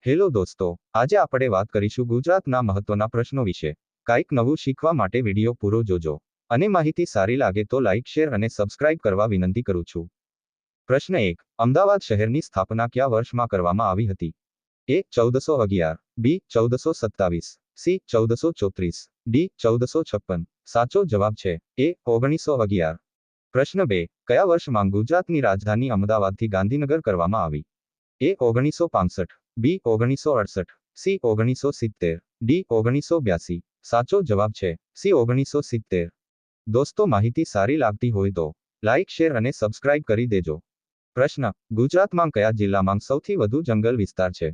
Hello દોસ્તો, આજે આપણે વાત કરીશું ગુજરાતના મહત્વના પ્રશ્નો વિશે. કાંઈક નવું શીખવા માટે વિડીયો પૂરો જોજો. અને માહિતી સારી લાગે તો લાઇક, શેર અને સબસ્ક્રાઇબ કરવા વિનંતી કરું છું. પ્રશ્ન 1. અમદાવાદ શહેરની સ્થાપના કયા વર્ષમાં કરવામાં આવી હતી? એ. 1411, બી. 1427, સી. 1434, ડી. 1456. સાચો જવાબ છે એ. 1911. પ્રશ્ન 2. કયા વર્ષમાં ગુજરાતની રાજધાની અમદાવાદથી ગાંધીનગર કરવામાં આવી? એ. 1965, બી. 1968, સી. 1970, ડી. 1982. સાચો જવાબ છે સી. 1970. દોસ્તો, માહિતી સારી લાગતી હોય તો લાઇક, શેર અને સબસ્ક્રાઇબ કરી દેજો. પ્રશ્ન. ગુજરાતમાં કયા જિલ્લામાં સૌથી વધુ જંગલ વિસ્તાર છે?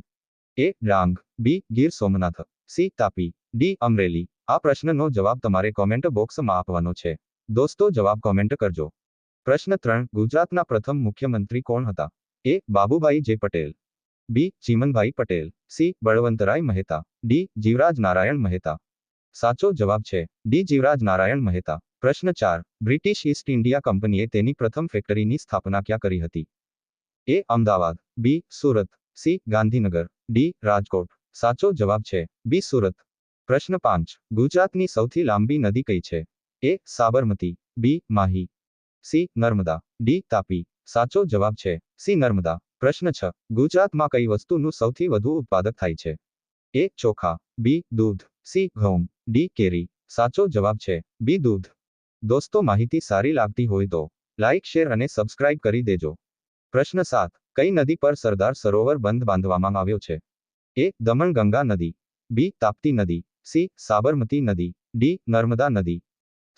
એ. ડાંગ, બી. ગીર સોમનાથ, સી. તાપી, ડી. અમરેલી. આ પ્રશ્નનો જવાબ તમારે કોમેન્ટ બોક્સમાં આપવાનો છે. દોસ્તો, જવાબ કોમેન્ટ કરજો. પ્રશ્ન 3. ગુજરાતના પ્રથમ મુખ્યમંત્રી કોણ હતા? એ. બાબુભાઈ જે પટેલ, બી. ચીમનભાઈ પટેલ, સી. બળવંતરાય મહેતા, ડી. જીવરાજ નારાયણ મહેતા. સાચો જવાબ છે ડી. જીવરાજ નારાયણ મહેતા. પ્રશ્ન 4. બ્રિટિશ ઈસ્ટ ઇન્ડિયા કંપનીએ તેની પ્રથમ ફેક્ટરીની સ્થાપના ક્યાં કરી હતી? એ. અમદાવાદ, બી. સુરત, સી. ગાંધીનગર, ડી. રાજકોટ. સાચો જવાબ છે બી. સુરત. પ્રશ્ન 5. ગુજરાતની સૌથી લાંબી નદી કઈ છે? એ. સાબરમતી, બી. માહી, સી. નર્મદા, ડી. તાપી. સાચો જવાબ છે સી. નર્મદા. પ્રશ્ન 6. ગુજરાતમાં કઈ વસ્તુનું સૌથી વધુ ઉત્પાદક થાય છે? એ. ચોખા, બી. દૂધ, સી. ઘઉં, ડી. કેરી. સાચો જવાબ છે બી. દૂધ. દોસ્તો, માહિતી સારી લાગતી હોય તો લાઇક, શેર અને સબસ્ક્રાઇબ કરી દેજો. પ્રશ્ન 7. કઈ નદી પર સરદાર સરોવર બંધ બાંધવામાં આવ્યો છે? એ. દમણ ગંગા નદી, બી. તાપ્તી નદી, સી. સાબરમતી નદી, ડી. નર્મદા નદી.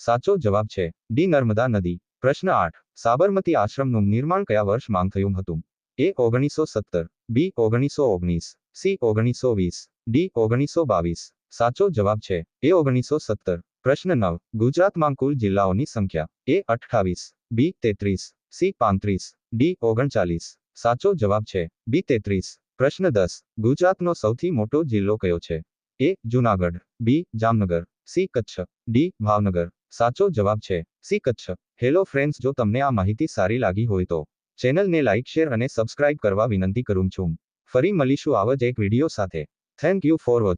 સાચો જવાબ છે ડી. નર્મદા નદી. પ્રશ્ન 8. સાબરમતી આશ્રમનું નિર્માણ કયા વર્ષમાં થયું હતું? એ. 1917, બી. 1919, સી. 1920, ડી. 1922. સાચો જવાબ છે એ. 1917. પ્રશ્ન 9. ગુજરાતમાં કુલ જિલ્લાઓની સંખ્યા? એ. 28, બી. 33, સી. 35, ડી. 39. સાચો જવાબ છે બી. 33. પ્રશ્ન 10. ગુજરાતનો સૌથી મોટો જિલ્લો કયો છે? એ. જૂનાગઢ, બી. જામનગર, સી. કચ્છ, ડી. ભાવનગર. સાચો જવાબ છે સી. કચ્છ. હેલો ફ્રેન્ડ્સ, જો તમને આ માહિતી સારી લાગી હોય તો ચેનલને લાઇક, શેર અને સબસ્ક્રાઇબ કરવા વિનંતી કરું છું. ફરી મળીશું આવા જ એક વિડીયો સાથે. Thank you for watching.